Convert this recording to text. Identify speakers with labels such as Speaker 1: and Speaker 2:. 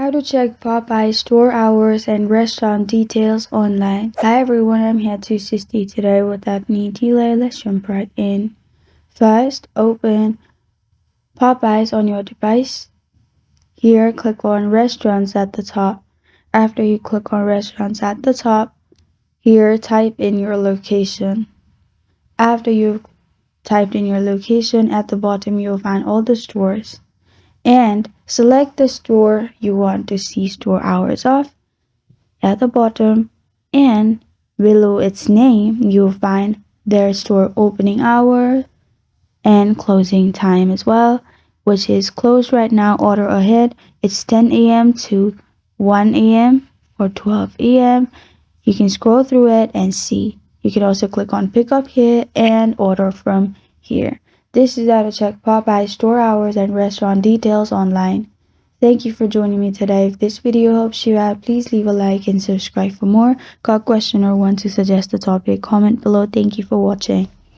Speaker 1: How to check Popeyes store hours and restaurant details online. Hi everyone, I'm here to assist you today. Without any delay, let's jump right in. First, open Popeyes on your device. Here, click on restaurants at the top. After you click on restaurants at the top, here type in your location. After you've typed in your location, at the bottom you'll find all the stores. And select the store you want to see store hours of at the bottom, and below its name you'll find their store opening hour and closing time as well, which is closed right now. Order ahead, it's 10 a.m. to 1 a.m. or 12 a.m. You can scroll through it and see. You can also click on pick up here and order from here. This is how to check Popeyes store hours and restaurant details online. Thank you for joining me today. If this video helps you out, please leave a like and subscribe for more. Got a question or want to suggest a topic, comment below. Thank you for watching.